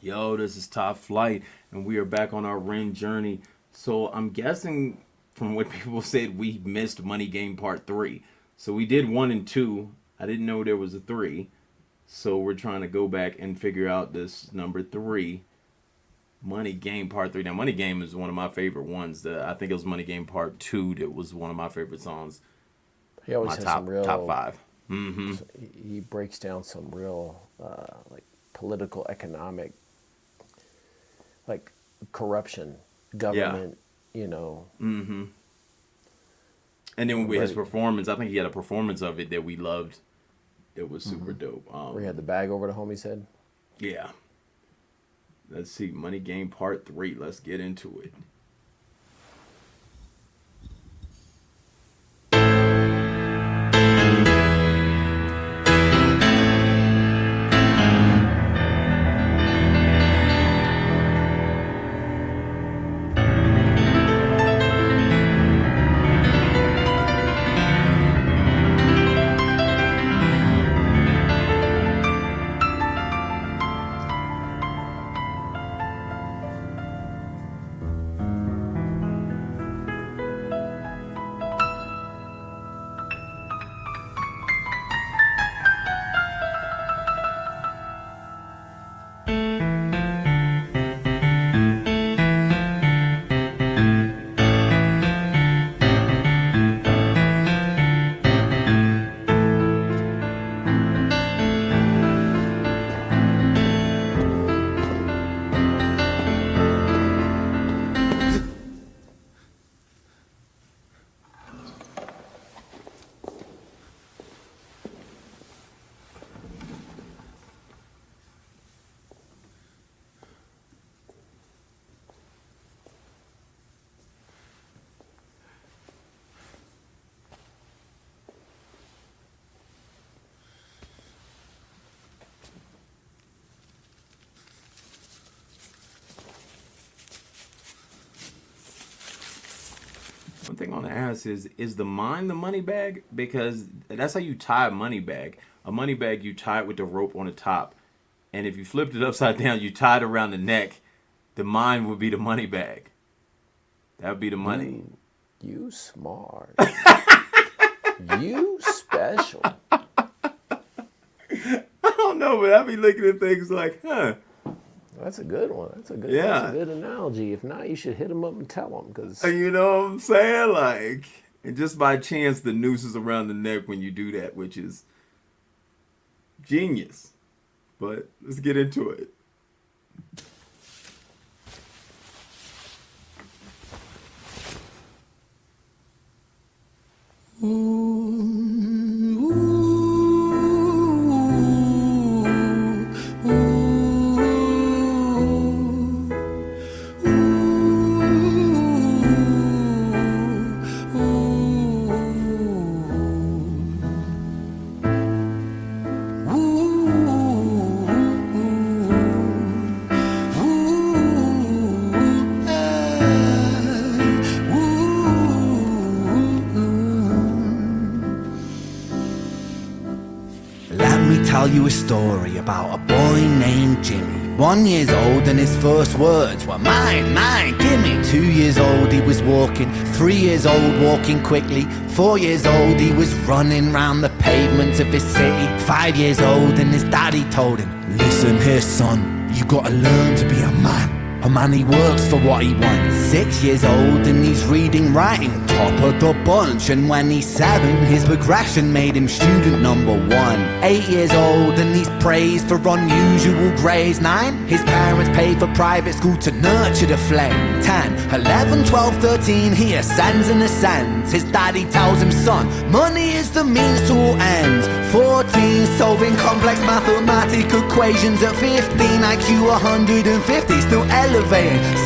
Yo, this is Top Flight, and we are back on our ring journey. So I'm guessing from what people said, we missed Money Game Part 3. So we did 1 and 2. I didn't know there was a 3. So we're trying to go back and figure out this number 3. Money Game Part 3. Now, Money Game is one of my favorite ones. I think it was Money Game Part 2 that was one of my favorite songs. He always my has top, some real... top 5. Mm-hmm. He breaks down some real, like, political, economic, like, corruption, government, you know. Mm-hmm. And then with his performance, I think he had a performance of it that we loved. It was super dope. Where he had the bag over the homie's head. Yeah. Let's see. Money Game Part 3. Let's get into it. One thing I want to ask is the mine the money bag? Because that's how you tie a money bag. A money bag, you tie it with the rope on the top. And if you flipped it upside down, you tie it around the neck, the mine would be the money bag. That would be the money. You smart. You special. I don't know, but I be looking at things like, huh. That's a good one. That's a good analogy. If not, you should hit him up and tell him. Cause... You know what I'm saying? Like, and just by chance, the noose is around the neck when you do that, which is genius. But let's get into it. Tell you a story about a boy named Jimmy. 1 year old and his first words were mine, mine, gimme. 2 years old he was walking, 3 years old walking quickly. 4 years old he was running round the pavements of his city. 5 years old and his daddy told him, listen here son, you gotta learn to be a man. A man he works for what he wants. 6 years old and he's reading, writing, top of the bunch. And when he's 7, his progression made him student number 1. 8 years old and he's praised for unusual grades. 9, his parents pay for private school to nurture the flame. 10, 11, 12, 13, he ascends and ascends. His daddy tells him, son, money is the means to all ends. 14, solving complex mathematical equations. At 15, IQ 150, still elevating.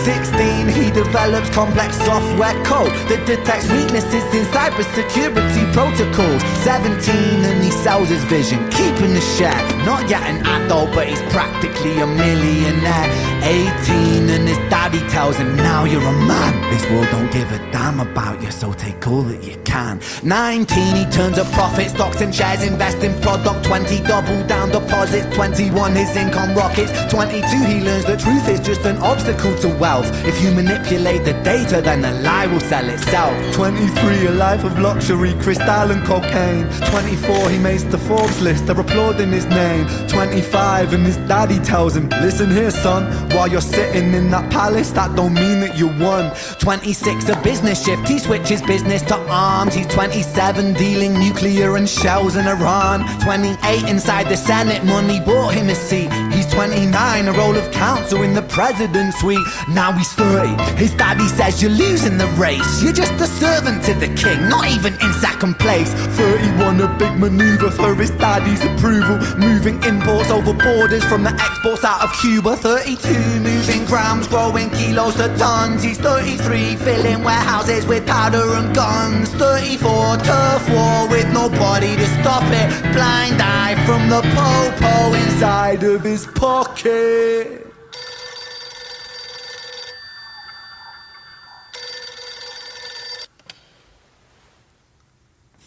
16, he develops complex software code that detects weaknesses in cybersecurity protocols. 17 and he sells his vision, keeping the share. Not yet an adult, but he's practically a millionaire. 18 and his daddy tells him, now you're a man. This world don't give a damn about you, so take all that you can. 19 he turns a profit, stocks and shares, invest in product. 20 double down deposits. 21 his income rockets. 22 he learns that truth is just an obstacle to wealth. If you manipulate the data, then the lie will sell itself. 23 a life of luxury, crystal and cocaine. 24 he makes the Forbes list, they're applauding his name. 25 and his daddy tells him, listen here son, while you're sitting in that palace, that don't mean that you won. 26 a business shift, he switches business to arms. He's 27 dealing nuclear and shells in Iran. 28 inside the Senate, money bought him a seat. He's 29, a role of counsel in the president's suite. Now he's 30, his daddy says you're losing the race. You're just a servant to the king, not even in second place. 31 a big maneuver for his daddy's approval, moving imports over borders from the exports out of Cuba. 32 moving grams, growing kilos to tons. He's 33 filling warehouses with powder and guns. 34 turf war with nobody to stop it. Blind eye from the po-po inside of his pocket.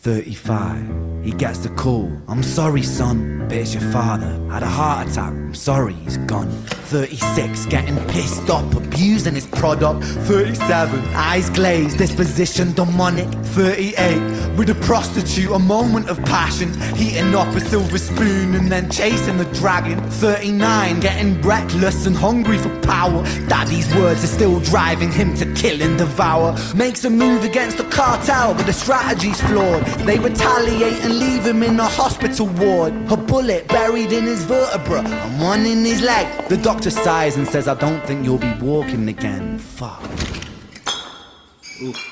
"35, he gets the call. I'm sorry, son, but it's your father. Had a heart attack. I'm sorry, he's gone. 36, getting pissed off, abusing his product. 37, eyes glazed, disposition demonic. 38, with a prostitute, a moment of passion, heating up a silver spoon and then chasing the dragon. 39, getting reckless and hungry for power. Daddy's words are still driving him to kill and devour. Makes a move against the cartel, but the strategy's flawed. They retaliate and leave him in a hospital ward. A bullet buried in his vertebra and one in his leg. The doctor sighs and says, I don't think you'll be walking again. Fuck. Oof.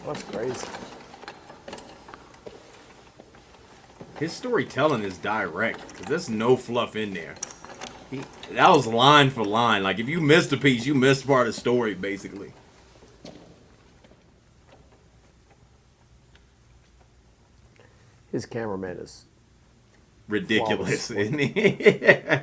That's crazy. His storytelling is direct, because there's no fluff in there. That was line for line. Like, if you missed a piece, you missed part of the story, basically. His cameraman is ridiculous, flawless. isn't he?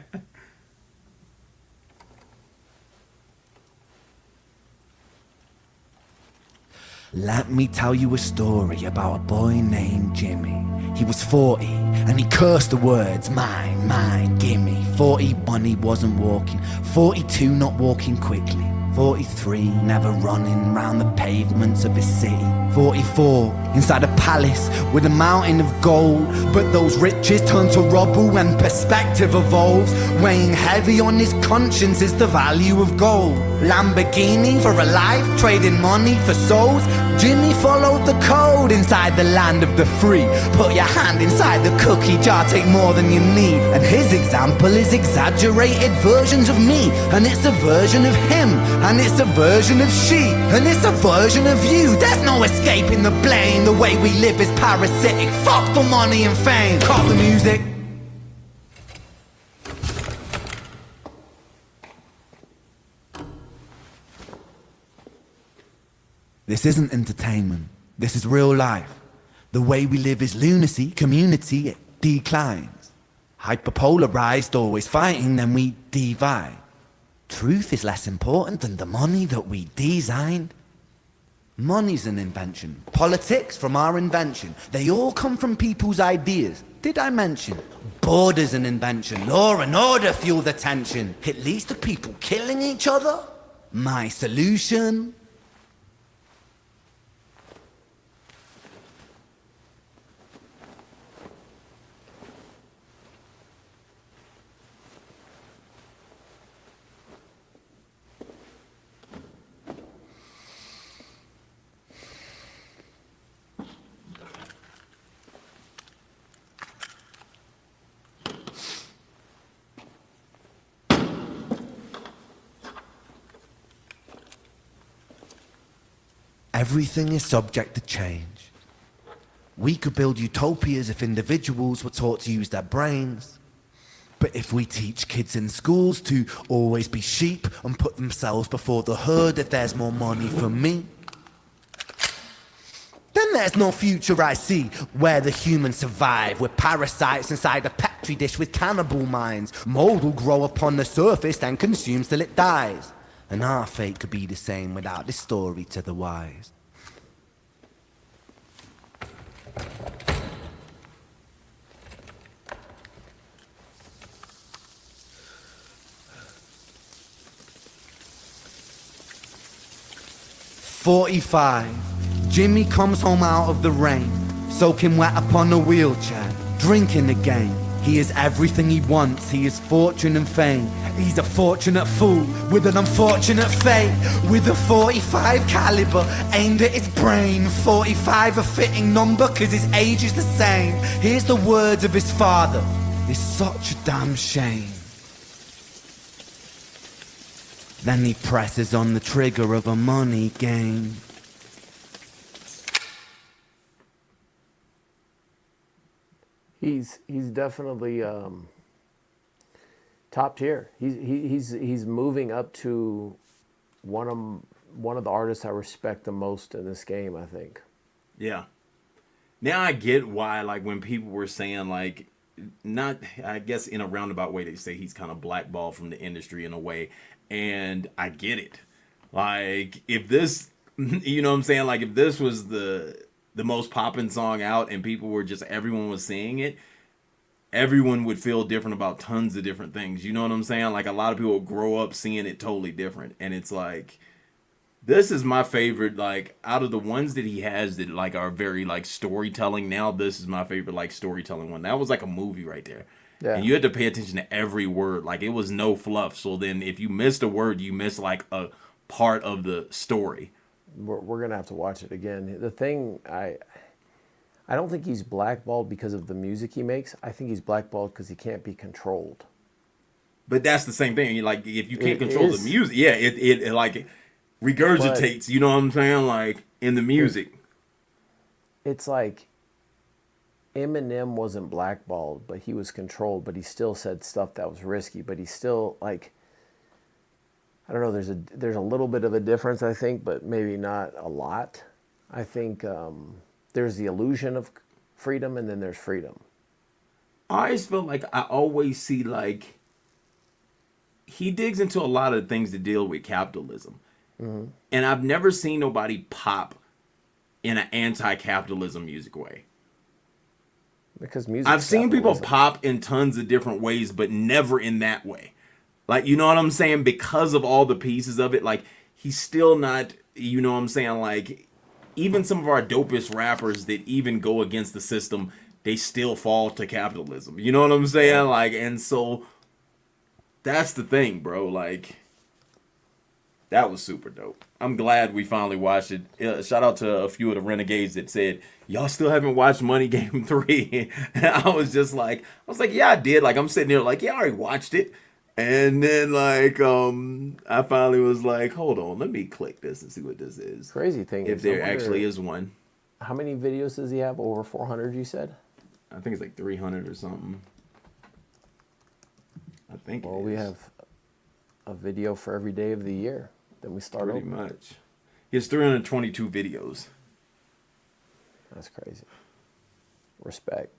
Let me tell you a story about a boy named Jimmy. He was 40 and he cursed the words, mine, mine, gimme. 41 he wasn't walking, 42 not walking quickly, 43 never running round the pavements of his city, 44 inside a palace with a mountain of gold. But those riches turn to rubble when perspective evolves. Weighing heavy on his conscience is the value of gold. Lamborghini for a life, trading money for souls. Jimmy followed the code inside the land of the free. Put your hand inside the cookie jar, take more than you need. And his example is exaggerated versions of me. And it's a version of him, and it's a version of she, and it's a version of you. There's no escaping the blame. The way we live is parasitic. Fuck the money and fame. Cut the music. This isn't entertainment. This is real life. The way we live is lunacy, community, it declines. Hyperpolarized, always fighting, then we divide. Truth is less important than the money that we designed. Money's an invention. Politics from our invention. They all come from people's ideas. Did I mention? Border's an invention. Law and order fuel the tension. It leads to people killing each other. My solution? Everything is subject to change. We could build utopias if individuals were taught to use their brains. But if we teach kids in schools to always be sheep and put themselves before the herd if there's more money for me, then there's no future I see where the humans survive. We're parasites inside a petri dish with cannibal minds. Mold will grow upon the surface and consume till it dies. And our fate could be the same without this story to the wise. "45. Jimmy comes home out of the rain, soaking wet upon a wheelchair, drinking again. He is everything he wants, he is fortune and fame. He's a fortunate fool with an unfortunate fate. With a 45 caliber aimed at his brain. 45 a fitting number cause his age is the same. Here's the words of his father, it's such a damn shame. Then he presses on the trigger of a money game. He's definitely top tier. He's moving up to one of the artists I respect the most in this game, I think. Yeah. Now I get why, like, when people were saying, like, not, I guess in a roundabout way, they say he's kind of blackballed from the industry in a way. And I get it. Like, if this, you know what I'm saying? Like, if this was the most popping song out and people were just, everyone was saying it, everyone would feel different about tons of different things. You know what I'm saying? Like, a lot of people grow up seeing it totally different. And it's like, this is my favorite, like, out of the ones that he has that, like, are very, like, storytelling now, this is my favorite, like, storytelling one. That was like a movie right there. Yeah. And you had to pay attention to every word. Like, it was no fluff. So then if you missed a word, you missed, like, a part of the story. We're going to have to watch it again. The thing, I don't think he's blackballed because of the music he makes. I think he's blackballed because he can't be controlled. But that's the same thing. Like, if you can't control the music, yeah, it like, regurgitates, but, you know what I'm saying? Like, in the music. It's like Eminem wasn't blackballed, but he was controlled, but he still said stuff that was risky, but he still, like, I don't know, there's a little bit of a difference, I think, but maybe not a lot. I think there's the illusion of freedom, and then there's freedom. I always feel like I always see, like, he digs into a lot of things that deal with capitalism. Mm-hmm. And I've never seen nobody pop in an anti-capitalism music way. Because music. I've seen people pop in tons of different ways, but never in that way. Like, you know what I'm saying? Because of all the pieces of it, like, he's still not, you know what I'm saying? Like, even some of our dopest rappers that even go against the system, they still fall to capitalism. You know what I'm saying? Like, and so that's the thing, bro. Like, that was super dope. I'm glad we finally watched it. Shout out to a few of the renegades that said, y'all still haven't watched Money Game 3. And I was like, yeah, I did. Like, I'm sitting there like, yeah, I already watched it. And then, like, I finally was like, hold on, let me click this and see what this is. Crazy thing if there actually is one. How many videos does he have? Over 400, you said? I think it's like 300 or something. I think well, we have a video for every day of the year. Then we start pretty much. He has 322 videos. That's crazy. Respect.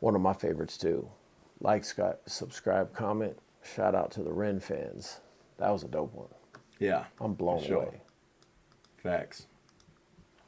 One of my favorites too. Like, subscribe, comment. Shout out to the Ren fans. That was a dope one. Yeah. I'm blown away. Facts.